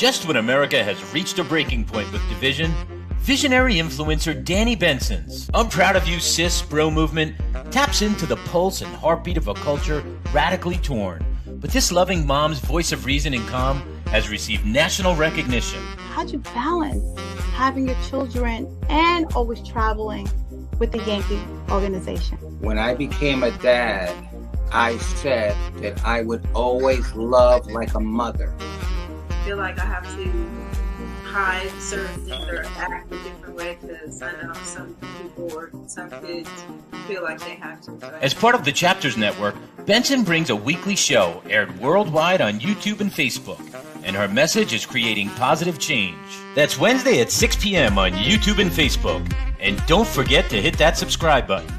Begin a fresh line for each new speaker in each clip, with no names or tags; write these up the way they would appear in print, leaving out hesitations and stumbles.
Just when America has reached a breaking point with division, visionary influencer Danni Benson's I'm Proud of You Sis bro movement taps into the pulse and heartbeat of a culture radically torn. But this loving mom's voice of reason and calm has received national recognition.
How'd you balance having your children and always traveling with the Yankee organization?
When I became a dad, I said that I would always love like a mother.
I feel like I have to hide certain things or act a different way because I know some people or some kids feel like they have to.
As part of the Chapters Network, Benson brings a weekly show aired worldwide on YouTube and Facebook, and her message is creating positive change. That's Wednesday at 6 p.m. on YouTube and Facebook. And don't forget to hit that subscribe button.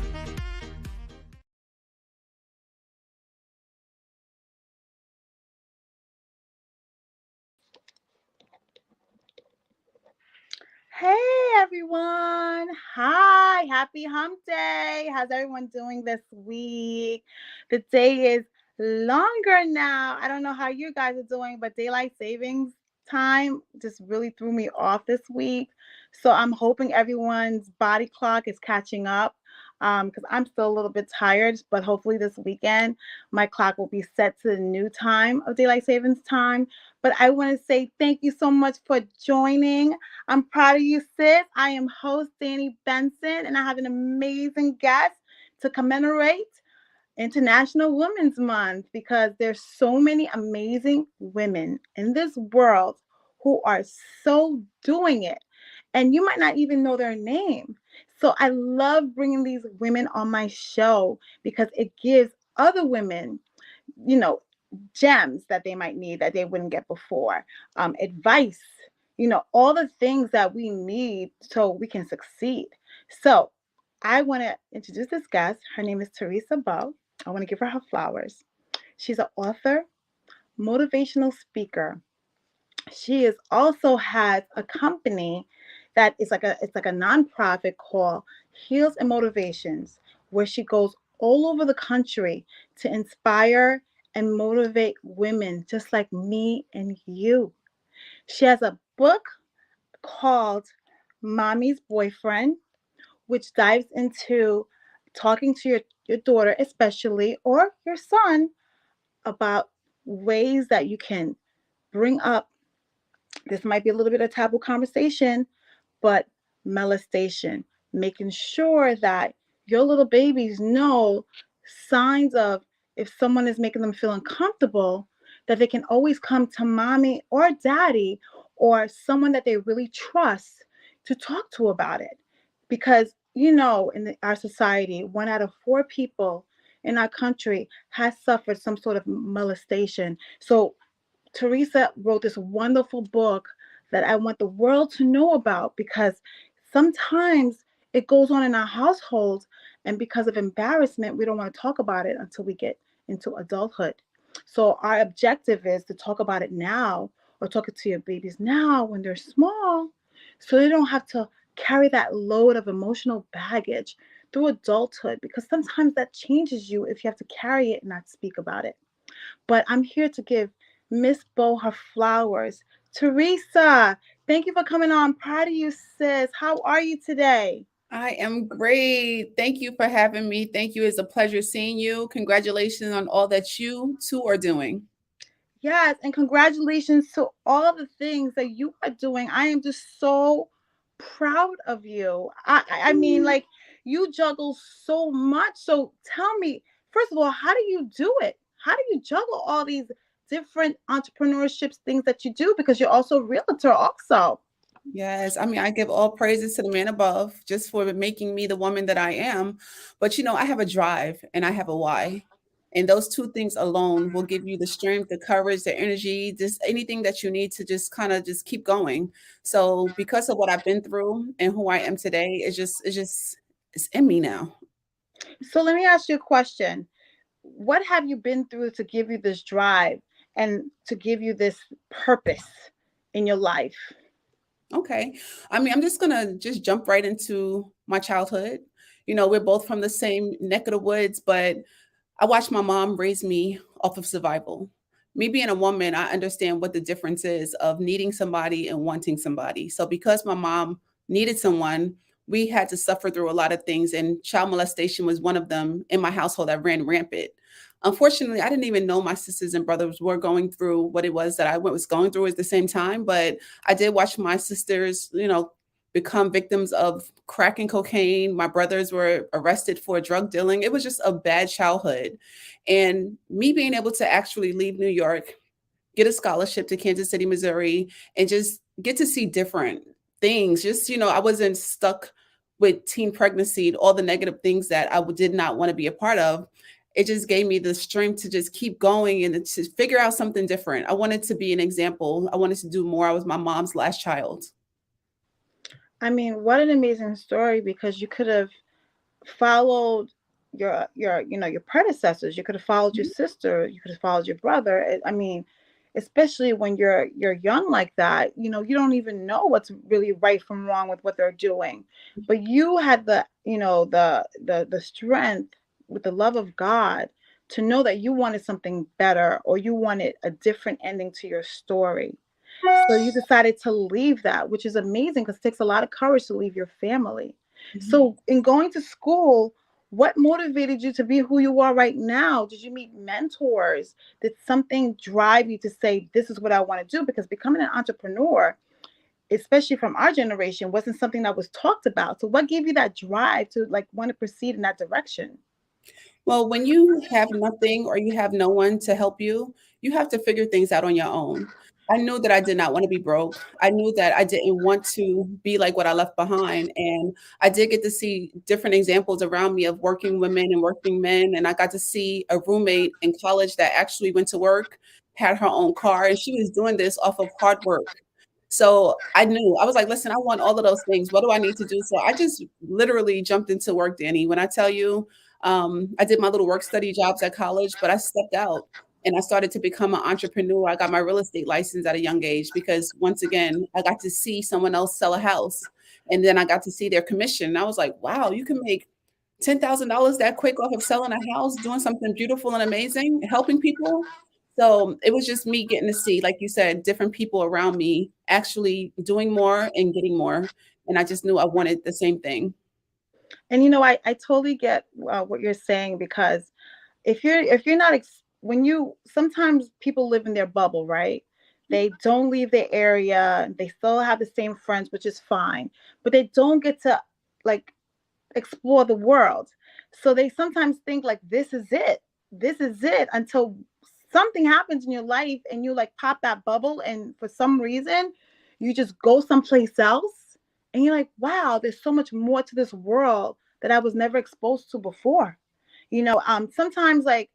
Hey everyone. Hi, happy hump day. How's everyone doing this week? The day is longer now. I don't know how you guys are doing, but daylight savings time just really threw me off this week. So I'm hoping everyone's body clock is catching up because I'm still a little bit tired, but hopefully this weekend my clock will be set to the new time of daylight savings time. But I want to say thank you so much for joining. I'm proud of you, sis. I am host Danni Benson, and I have an amazing guest to commemorate International Women's Month because there's so many amazing women in this world who are so doing it, and you might not even know their name. So I love bringing these women on my show because it gives other women, gems that they might need that they wouldn't get before, advice, all the things that we need so we can succeed. So I want to introduce this guest. Her name is Theresa Bowe. I want to give her flowers. She's an author, motivational speaker. She also has a company that is like a nonprofit called Heals and Motivations, where she goes all over the country to inspire and motivate women just like me and you. She has a book called Mommy's Boyfriend, which dives into talking to your daughter, especially, or your son, about ways that you can bring up, this might be a little bit of taboo conversation, but molestation, making sure that your little babies know signs of if someone is making them feel uncomfortable, that they can always come to mommy or daddy or someone that they really trust to talk to about it. Because, in our society, 1 out of 4 people in our country has suffered some sort of molestation. So Theresa wrote this wonderful book that I want the world to know about because sometimes it goes on in our households, and because of embarrassment, we don't want to talk about it until we get into adulthood. So our objective is to talk about it now, or talk it to your babies now when they're small, so they don't have to carry that load of emotional baggage through adulthood, because sometimes that changes you if you have to carry it and not speak about it. But I'm here to give Miss Bowe her flowers. Theresa, thank you for coming on. Proud of you, sis. How are you today?
I am great. Thank you for having me. Thank you. It's a pleasure seeing you. Congratulations on all that you two are doing.
Yes, and congratulations to all the things that you are doing. I am just so proud of you. I mean, like, you juggle so much. So tell me, first of all, how do you do it? How do you juggle all these different entrepreneurship things that you do? Because you're also a realtor also.
Yes, I mean, I give all praises to the man above just for making me the woman that I am. But, I have a drive and I have a why. And those two things alone will give you the strength, the courage, the energy, just anything that you need to just kind of just keep going. So because of what I've been through and who I am today, it's in me now.
So let me ask you a question. What have you been through to give you this drive and to give you this purpose in your life?
Okay. I mean, I'm just going to just jump right into my childhood. We're both from the same neck of the woods, but I watched my mom raise me off of survival. Me being a woman, I understand what the difference is of needing somebody and wanting somebody. So because my mom needed someone, we had to suffer through a lot of things, and child molestation was one of them in my household that ran rampant. Unfortunately, I didn't even know my sisters and brothers were going through what it was that I was going through at the same time, but I did watch my sisters, become victims of crack and cocaine. My brothers were arrested for drug dealing. It was just a bad childhood. And me being able to actually leave New York, get a scholarship to Kansas City, Missouri, and just get to see different things. Just, I wasn't stuck with teen pregnancy and all the negative things that I did not want to be a part of. It just gave me the strength to just keep going and to figure out something different. I wanted to be an example. I wanted to do more. I was my mom's last child.
I mean, what an amazing story, because you could have followed your predecessors. You could have followed your sister. You could have followed your brother. I mean, especially when you're young like that, you don't even know what's really right from wrong with what they're doing. But you had the strength with the love of God to know that you wanted something better, or you wanted a different ending to your story. So you decided to leave that, which is amazing, because it takes a lot of courage to leave your family. Mm-hmm. So in going to school, what motivated you to be who you are right now? Did you meet mentors? Did something drive you to say, this is what I want to do? Because becoming an entrepreneur, especially from our generation, wasn't something that was talked about. So what gave you that drive to want to proceed in that direction?
Well, when you have nothing or you have no one to help you, you have to figure things out on your own. I knew that I did not want to be broke. I knew that I didn't want to be like what I left behind. And I did get to see different examples around me of working women and working men. And I got to see a roommate in college that actually went to work, had her own car, and she was doing this off of hard work. So I knew, I was like, listen, I want all of those things. What do I need to do? So I just literally jumped into work, Danni. When I tell you, I did my little work study jobs at college, but I stepped out and I started to become an entrepreneur. I got my real estate license at a young age because, once again, I got to see someone else sell a house, and then I got to see their commission. And I was like, wow, you can make $10,000 that quick off of selling a house, doing something beautiful and amazing, helping people. So it was just me getting to see, like you said, different people around me actually doing more and getting more. And I just knew I wanted the same thing.
And I totally get what you're saying, because if you're not sometimes people live in their bubble, right? They don't leave their area. They still have the same friends, which is fine, but they don't get to explore the world. So they sometimes think this is it until something happens in your life and you pop that bubble, and for some reason you just go someplace else, and you're like, wow, there's so much more to this world that I was never exposed to before. Sometimes I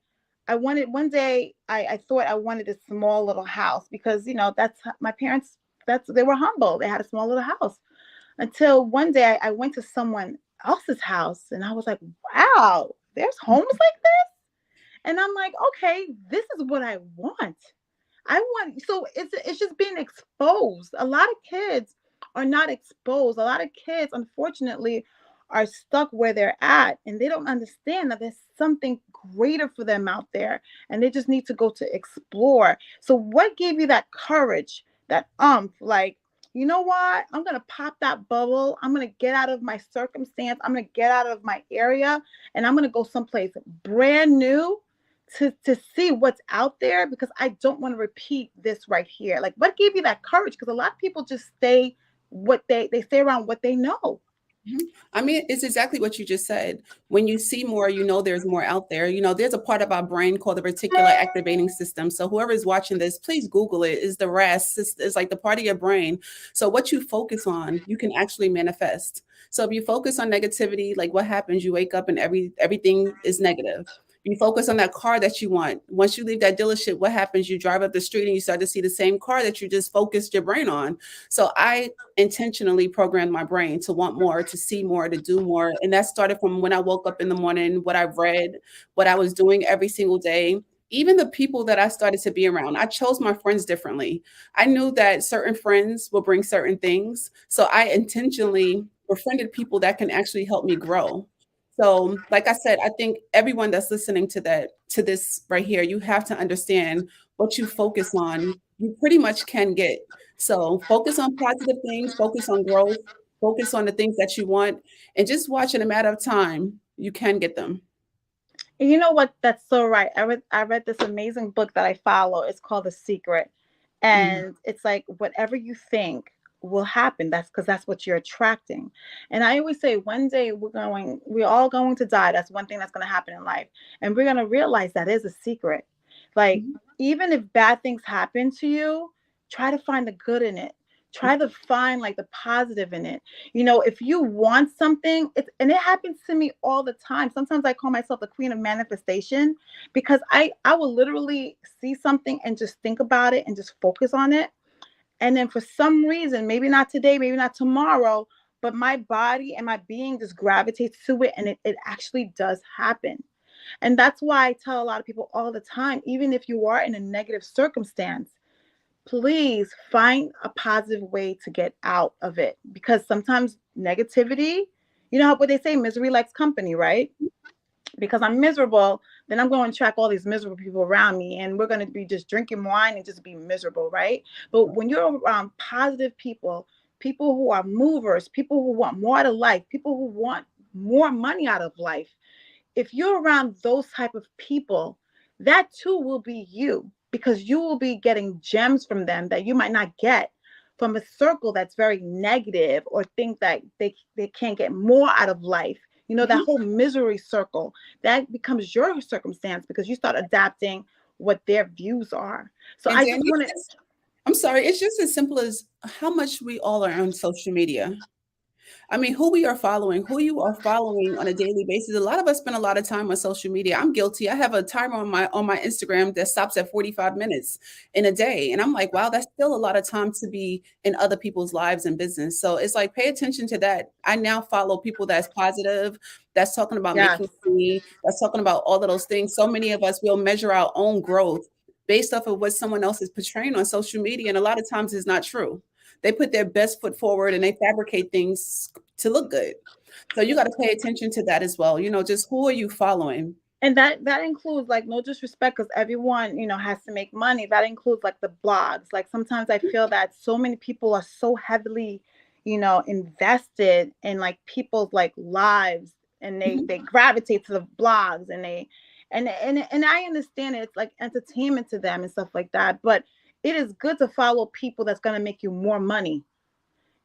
wanted, one day I thought I wanted a small little house, because that's my parents, they were humble, they had a small little house, until one day I went to someone else's house and I was like, wow, there's homes like this. And I'm like, okay, this is what I want. So it's just being exposed. A lot of kids are not exposed. A lot of kids, unfortunately, are stuck where they're at, and they don't understand that there's something greater for them out there, and they just need to go to explore. So what gave you that courage, that you know what? I'm going to pop that bubble. I'm going to get out of my circumstance. I'm going to get out of my area, and I'm going to go someplace brand new to see what's out there, because I don't want to repeat this right here. What gave you that courage? Because a lot of people just stay stay around what they know.
I mean, it's exactly what you just said. When you see more, there's more out there. There's a part of our brain called the reticular activating system. So whoever is watching this, please Google it. It's the RAS. It's like the part of your brain. So what you focus on, you can actually manifest. So if you focus on negativity, what happens? You wake up and everything is negative. You focus on that car that you want. Once you leave that dealership, what happens? You drive up the street and you start to see the same car that you just focused your brain on. So I intentionally programmed my brain to want more, to see more, to do more. And that started from when I woke up in the morning, what I read, what I was doing every single day. Even the people that I started to be around, I chose my friends differently. I knew that certain friends will bring certain things. So I intentionally befriended people that can actually help me grow. So, like I said, I think everyone that's listening to this right here, you have to understand what you focus on, you pretty much can get. So focus on positive things, focus on growth, focus on the things that you want, and just watch in a matter of time, you can get them.
And you know what? That's so right. I read this amazing book that I follow. It's called The Secret.
Mm.
And it's like whatever you think will happen. That's because that's what you're attracting. And I always say one day we're all going to die. That's one thing that's going to happen in life. And we're going to realize that is a secret. Like,
Mhm.
even if bad things happen to you, try to find the good in it. Try to find like the positive in it. If you want something, and it happens to me all the time. Sometimes I call myself the queen of manifestation because I will literally see something and just think about it and just focus on it. And then for some reason, maybe not today, maybe not tomorrow, but my body and my being just gravitates to it, and it actually does happen. And that's why I tell a lot of people all the time, even if you are in a negative circumstance, please find a positive way to get out of it. Because sometimes negativity, what they say, misery likes company, right? Because I'm miserable, then I'm going to attract all these miserable people around me, and we're going to be just drinking wine and just be miserable, right? But when you're around positive people, people who are movers, people who want more out of life, people who want more money out of life, if you're around those type of people, that too will be you, because you will be getting gems from them that you might not get from a circle that's very negative or think that they can't get more out of life. That whole misery circle, that becomes your circumstance because you start adapting what their views are. So
And
I just
Danny,
want to.
I'm sorry, it's just as simple as how much we all are on social media. I mean, who we are following, who you are following on a daily basis. A lot of us spend a lot of time on social media. I'm guilty. I have a timer on my Instagram that stops at 45 minutes in a day. And I'm like, wow, that's still a lot of time to be in other people's lives and business. So it's like, pay attention to that. I now follow people that's positive, that's talking about
Yes.
making money, that's talking about all of those things. So many of us will measure our own growth based off of what someone else is portraying on social media. And a lot of times it's not true. They put their best foot forward and they fabricate things to look good. So you got to pay attention to that as well. Just who are you following?
And that includes, like, no disrespect, because everyone has to make money. That includes like the blogs. Like, sometimes I feel that so many people are so heavily invested in like people's like lives, and they gravitate to the blogs, and they and I understand it. It's like entertainment to them and stuff like that, but it is good to follow people that's going to make you more money.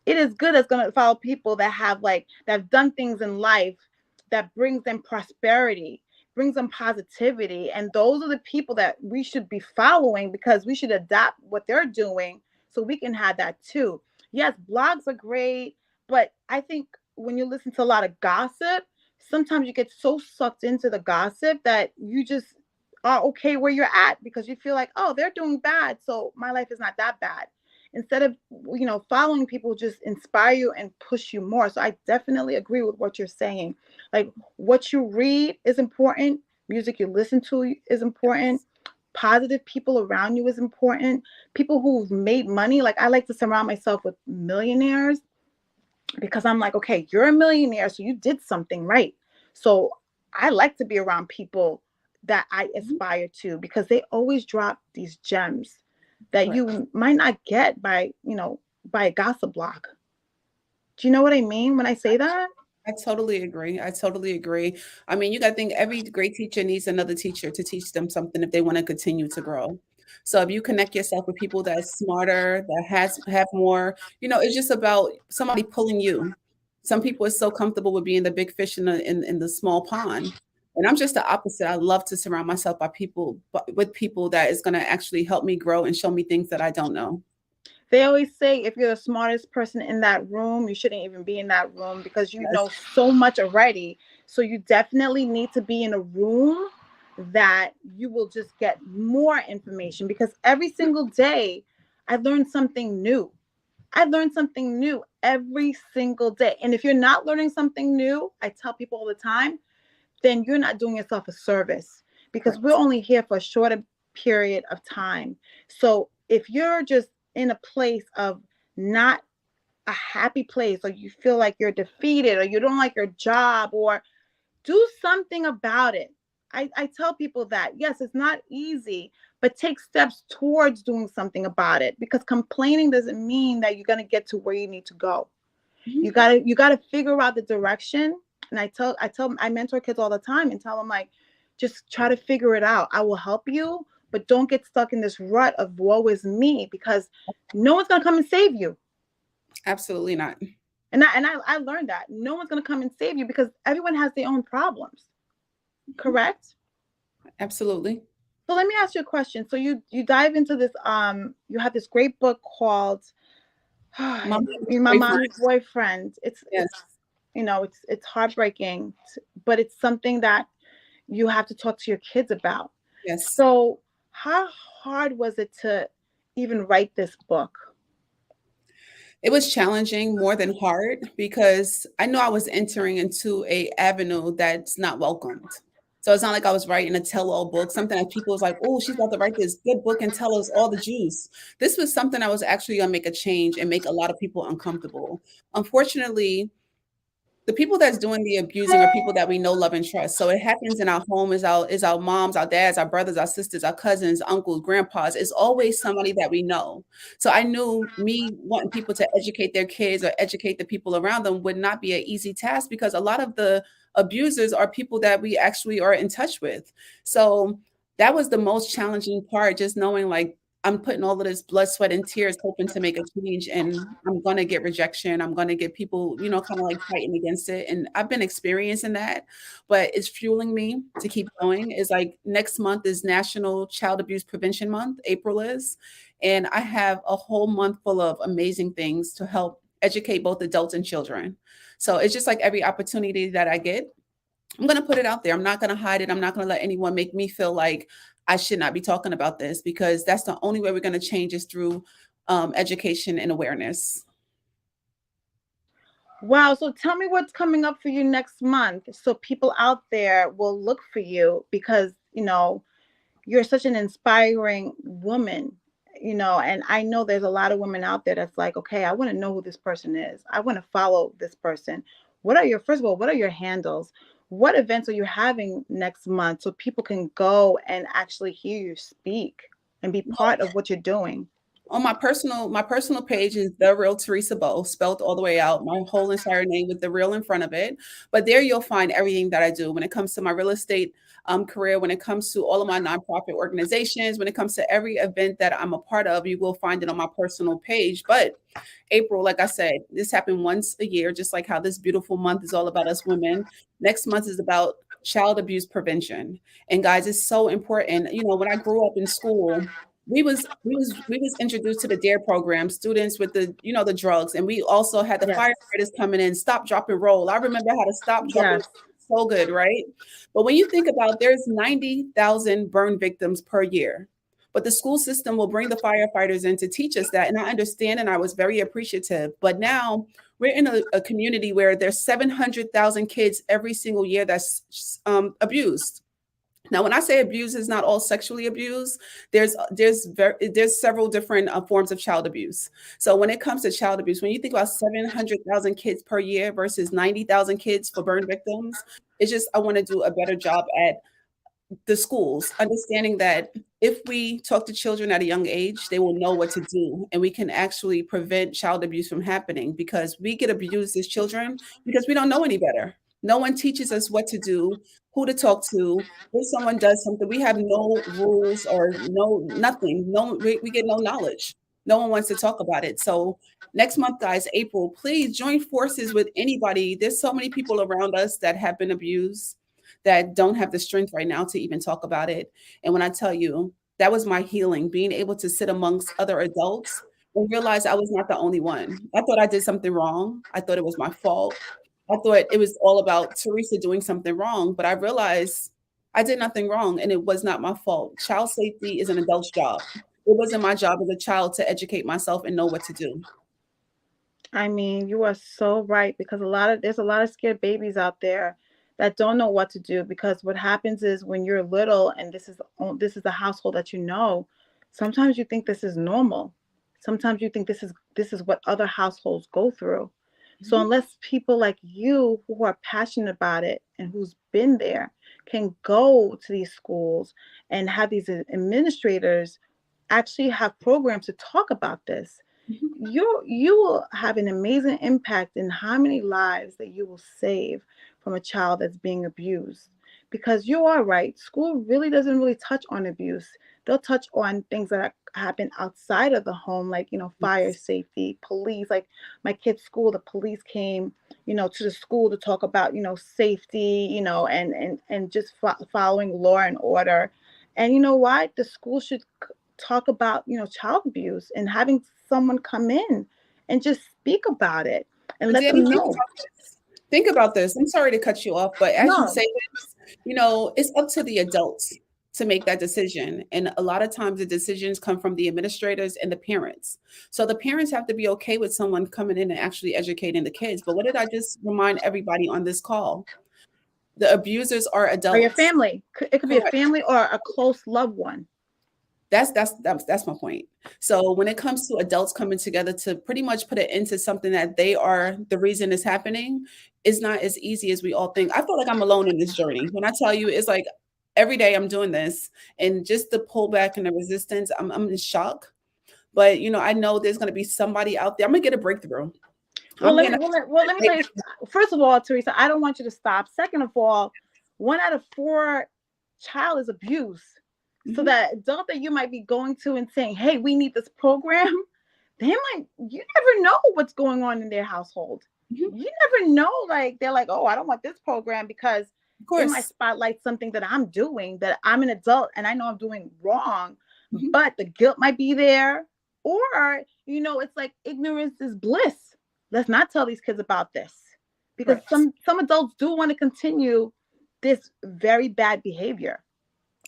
It is good that's going to follow people that have done things in life that brings them prosperity, brings them positivity. And those are the people that we should be following, because we should adapt what they're doing so we can have that too. Yes, blogs are great, but I think when you listen to a lot of gossip, sometimes you get so sucked into the gossip that you just are okay where you're at, because you feel like, oh, they're doing bad, so my life is not that bad, instead of following people who just inspire you and push you more. So I definitely agree with what you're saying. Like, what you read is important, music you listen to is important, positive people around you is important, people who've made money. Like, I like to surround myself with millionaires, because I'm like, okay, you're a millionaire, so you did something right. So I like to be around people that I aspire to, because they always drop these gems that
Right.
you might not get by a gossip blog. Do you know what I mean when I say that?
I totally agree. I totally agree. I mean, you got to think every great teacher needs another teacher to teach them something if they want to continue to grow. So if you connect yourself with people that's smarter, that have more, it's just about somebody pulling you. Some people are so comfortable with being the big fish in the small pond. And I'm just the opposite. I love to surround myself with people that is going to actually help me grow and show me things that I don't know.
They always say if you're the smartest person in that room, you shouldn't even be in that room, because you
Yes.
know so much already. So you definitely need to be in a room that you will just get more information, because every single day I learned something new. I learned something new every single day. And if you're not learning something new, I tell people all the time, then you're not doing yourself a service, because
Right.
we're only here for a shorter period of time. So if you're just in a place of not a happy place, or you feel like you're defeated, or you don't like your job, or do something about it. I tell people that, yes, it's not easy, but take steps towards doing something about it, because complaining doesn't mean that you're going to get to where you need to go.
Mhm.
You got to figure out the direction. And I mentor kids all the time and tell them, like, just try to figure it out. I will help you, but don't get stuck in this rut of woe is me, because no one's going to come and save you.
Absolutely not.
And I learned that no one's going to come and save you, because everyone has their own problems. Correct?
Absolutely.
So let me ask you a question. So you dive into this, you have this great book called My Mom's Boyfriend.
Yes.
It's heartbreaking, but it's something that you have to talk to your kids about.
Yes.
So how hard was it to even write this book?
It was challenging more than hard, because I know I was entering into a avenue that's not welcomed. So it's not like I was writing a tell-all book, something that people was like, oh, she's about to write this good book and tell us all the juice. This was something I was actually going to make a change and make a lot of people uncomfortable. Unfortunately, the people that's doing the abusing are people that we know, love, and trust. So it happens in our home, is our moms, our dads, our brothers, our sisters, our cousins, uncles, grandpas. It's always somebody that we know. So I knew me wanting people to educate their kids or educate the people around them would not be an easy task, because a lot of the abusers are people that we actually are in touch with. So that was the most challenging part, just knowing, like, I'm putting all of this blood, sweat, and tears hoping to make a change, and I'm going to get rejection. I'm going to get people, kind of like fighting against it. And I've been experiencing that, but it's fueling me to keep going. It's like next month is National Child Abuse Prevention Month, April is. And I have a whole month full of amazing things to help educate both adults and children. So it's just like every opportunity that I get, I'm going to put it out there. I'm not going to hide it. I'm not going to let anyone make me feel like I should not be talking about this, because that's the only way we're going to change is through education and awareness.
Wow. So tell me what's coming up for you next month, so people out there will look for you, because, you're such an inspiring woman, and I know there's a lot of women out there that's like, okay, I want to know who this person is. I want to follow this person. First of all, what are your handles? What events are you having next month, so people can go and actually hear you speak and be part of what you're doing?
On my personal page is The Real Theresa Bowe, spelled all the way out, my whole entire name with the real in front of it. But there you'll find everything that I do when it comes to my real estate career, when it comes to all of my nonprofit organizations, when it comes to every event that I'm a part of, you will find it on my personal page. But April, like I said, this happened once a year, just like how this beautiful month is all about us women. Next month is about child abuse prevention. And guys, it's so important. When I grew up in school, we was introduced to the DARE program, students with the drugs, and we also had the firefighters coming in, stop, drop, and roll. I remember how to stop, drop, and so good, right? But when you think about, there's 90,000 burn victims per year, but the school system will bring the firefighters in to teach us that, and I understand, and I was very appreciative. But now we're in a community where there's 700,000 kids every single year that's abused. Now, when I say abuse is not all sexually abused, there's several different forms of child abuse. So when it comes to child abuse, when you think about 700,000 kids per year versus 90,000 kids for burn victims, it's just, I want to do a better job at the schools, understanding that if we talk to children at a young age, they will know what to do, and we can actually prevent child abuse from happening, because we get abused as children because we don't know any better. No one teaches us what to do, who to talk to. If someone does something, we have no rules or nothing. We get no knowledge. No one wants to talk about it. So next month, guys, April, please join forces with anybody. There's so many people around us that have been abused that don't have the strength right now to even talk about it. And when I tell you, that was my healing, being able to sit amongst other adults and realize I was not the only one. I thought I did something wrong. I thought it was my fault. I thought it was all about Theresa doing something wrong, but I realized I did nothing wrong, and it was not my fault. Child safety is an adult's job. It wasn't my job as a child to educate myself and know what to do.
I mean, you are so right, because there's a lot of scared babies out there that don't know what to do, because what happens is when you're little and this is the household that you know, sometimes you think this is normal. Sometimes you think this is what other households go through. So unless people like you who are passionate about it and who's been there can go to these schools and have these administrators actually have programs to talk about this, you will have an amazing impact in how many lives that you will save from a child that's being abused. Because you are right, school really doesn't really touch on abuse. They'll touch on things that happen outside of the home, like, fire safety, police. Like my kid's school, the police came, to the school to talk about, safety, and just following law and order. And you know what? The school should talk about, child abuse and having someone come in and just speak about it and
But
let
Danny,
them know.
think about this. I'm sorry to cut you off, but as you
No.
say this, it's up to the adults to make that decision. And a lot of times the decisions come from the administrators and the parents. So the parents have to be okay with someone coming in and actually educating the kids. But what did I just remind everybody on this call? The abusers are adults.
Or your family. It could be
Correct.
a family or a close loved one.
That's my point. So when it comes to adults coming together to pretty much put it into something that they are the reason it's happening, it's not as easy as we all think. I feel like I'm alone in this journey. When I tell you, it's like every day I'm doing this, and just the pullback and the resistance, I'm in shock. But I know there's going to be somebody out there. I'm gonna get a breakthrough.
Well, let me tell you. First of all, Theresa, I don't want you to stop. Second of all, 1 out of 4 child is abused. So that adult that you might be going to and saying, hey, we need this program, you never know what's going on in their household. You never know. Like, they're like, oh, I don't want this program because it might spotlight something that I'm doing, that I'm an adult and I know I'm doing wrong, but the guilt might be there. Or, it's like ignorance is bliss. Let's not tell these kids about this, because some adults do want to continue this very bad behavior.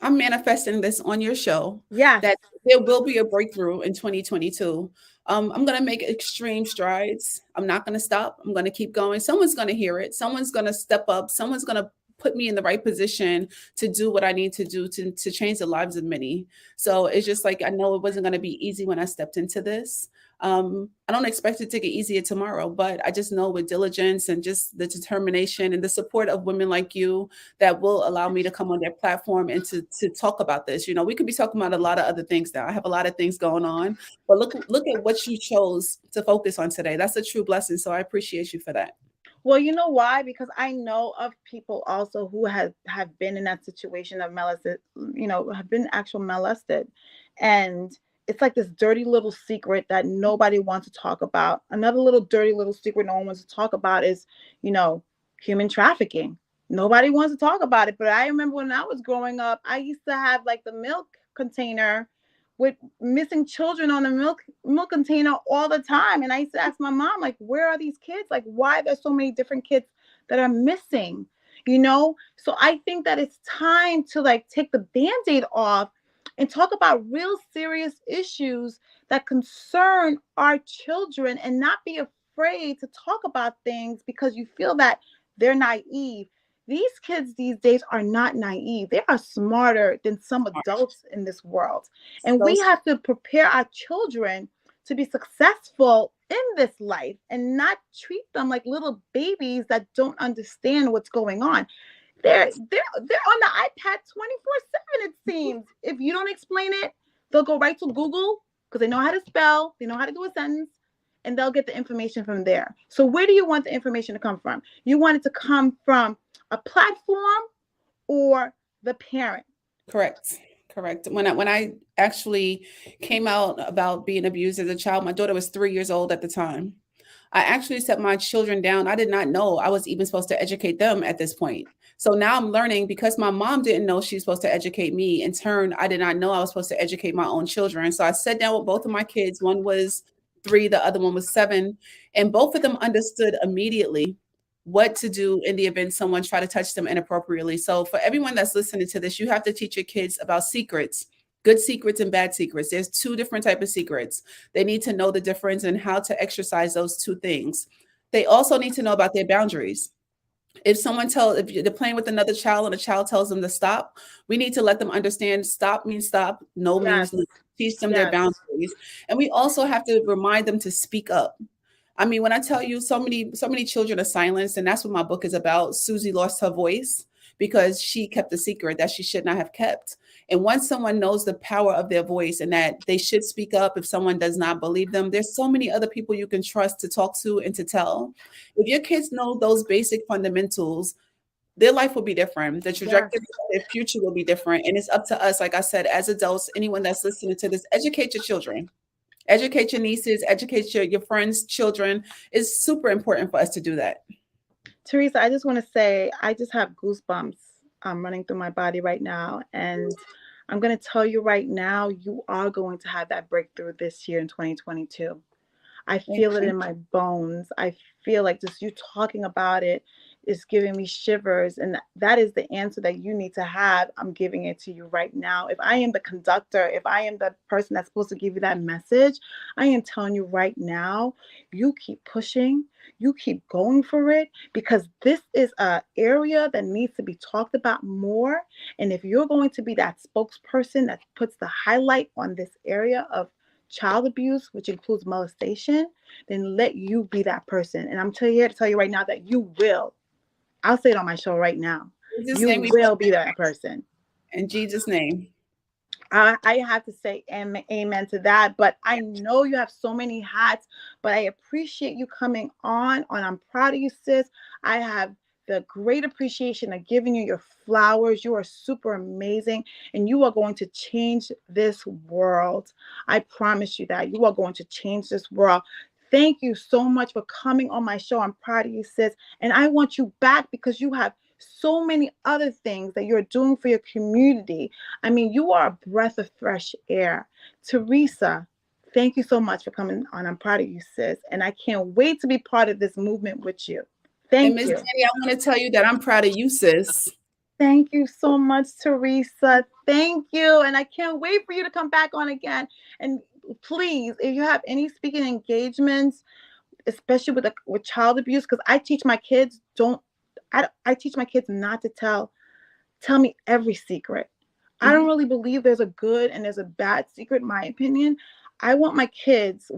I'm manifesting this on your show.
Yes.
That there will be a breakthrough in 2022. I'm going to make extreme strides. I'm not going to stop. I'm going to keep going. Someone's going to hear it. Someone's going to step up. Someone's going to put me in the right position to do what I need to do to change the lives of many. So it's just like, I know it wasn't going to be easy when I stepped into this. I don't expect it to get easier tomorrow, but I just know with diligence and just the determination and the support of women like you that will allow me to come on their platform and to talk about this. We could be talking about a lot of other things now. I have a lot of things going on, but look at what you chose to focus on today. That's a true blessing. So I appreciate you for that.
Well, you know why? Because I know of people also who have been in that situation of molested, have been actually molested. And it's like this dirty little secret that nobody wants to talk about. Another little dirty little secret no one wants to talk about is, human trafficking. Nobody wants to talk about it. But I remember when I was growing up, I used to have like the milk container with missing children on the milk container all the time. And I used to ask my mom, like, where are these kids? Like, why are there so many different kids that are missing? So I think that it's time to like take the Band-Aid off and talk about real serious issues that concern our children, and not be afraid to talk about things because you feel that they're naive. These kids these days are not naive. They are smarter than some adults in this world. And we have to prepare our children to be successful in this life and not treat them like little babies that don't understand what's going on. They're on the iPad 24/7, it seems. If you don't explain it, they'll go right to Google because they know how to spell, they know how to do a sentence, and they'll get the information from there. So where do you want the information to come from? You want it to come from a platform or the parent?
Correct. When I actually came out about being abused as a child, my daughter was 3 years old at the time. I actually set my children down. I did not know I was even supposed to educate them at this point. So now I'm learning, because my mom didn't know she was supposed to educate me. In turn, I did not know I was supposed to educate my own children. So I sat down with both of my kids. One was 3, the other one was 7. And both of them understood immediately what to do in the event someone tried to touch them inappropriately. So for everyone that's listening to this, you have to teach your kids about secrets, good secrets and bad secrets. There's 2 different types of secrets. They need to know the difference and how to exercise those 2 things. They also need to know about their boundaries. If they're playing with another child and a child tells them to stop, we need to let them understand stop means stop, no means no. Teach them their boundaries. And we also have to remind them to speak up. I mean, when I tell you so many children are silenced, and that's what my book is about. Susie lost her voice because she kept a secret that she should not have kept. And once someone knows the power of their voice and that they should speak up if someone does not believe them, there's so many other people you can trust to talk to and to tell. If your kids know those basic fundamentals, their life will be different. The trajectory of their future will be different. And it's up to us, like I said, as adults, anyone that's listening to this, educate your children. Educate your nieces, educate your friends' children. It's super important for us to do that.
Theresa, I just want to say, I just have goosebumps running through my body right now. And I'm going to tell you right now, you are going to have that breakthrough this year in 2022. I feel it in my bones. I feel like just you talking about it is giving me shivers. And that is the answer that you need to have. I'm giving it to you right now. If I am the conductor, if I am the person that's supposed to give you that message, I am telling you right now, you keep pushing, you keep going for it, because this is an area that needs to be talked about more. And if you're going to be that spokesperson that puts the highlight on this area of child abuse, which includes molestation, then let you be that person. And I'm here to tell you right now that you will. I'll say it on my show right now. You will be that person.
In Jesus' name.
I have to say amen to that. But I know you have so many hats, but I appreciate you coming on I'm Proud of You, Sis. I have the great appreciation of giving you your flowers. You are super amazing, and you are going to change this world. I promise you that. You are going to change this world. Thank you so much for coming on my show. I'm Proud of You, Sis. And I want you back because you have so many other things that you're doing for your community. I mean, you are a breath of fresh air. Theresa, thank you so much for coming on I'm Proud of You, Sis. And I can't wait to be part of this movement with you. Thank you.
Miss Danni, I want to tell you that I'm proud of you, sis.
Thank you so much, Theresa. Thank you. And I can't wait for you to come back on again. And please, if you have any speaking engagements, especially with child abuse, because I teach my kids, I teach my kids not to tell me every secret. I don't really believe there's a good and there's a bad secret, in my opinion. I want my kids,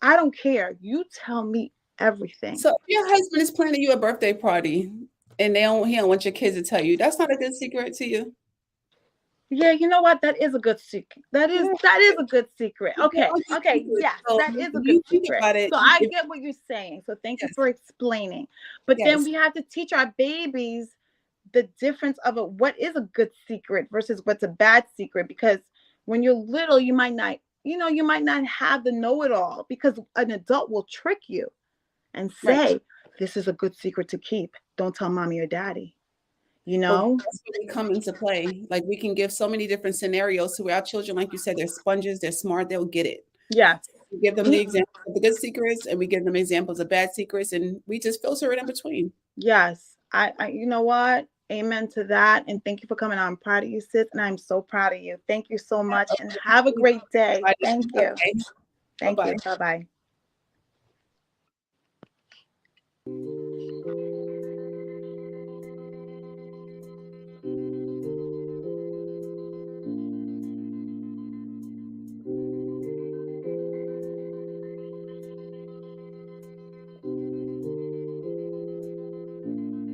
I don't care. You tell me everything.
So if your husband is planning you a birthday party and he don't want your kids to tell you, that's not a good secret to you.
Yeah, you know what? That is a good secret. That is a good secret. Okay. Yes,
so
that is a good secret. So I get what you're saying. So thank you for explaining. But then we have to teach our babies the difference of what is a good secret versus what's a bad secret. Because when you're little, you might not have the know-it-all, because an adult will trick you and say, this is a good secret to keep. Don't tell mommy or daddy. You know,
that's where we come into play. Like, we can give so many different scenarios to our children. Like you said, they're sponges, they're smart, they'll get it.
Yeah.
We give them the examples of the good secrets, and we give them examples of bad secrets, and we just filter it in between.
Yes. I you know what? Amen to that. And thank you for coming on. I'm proud of you, sis. And I'm so proud of you. Thank you so much. And have a great day. Thank you.
Okay.
Thank you. Bye-bye.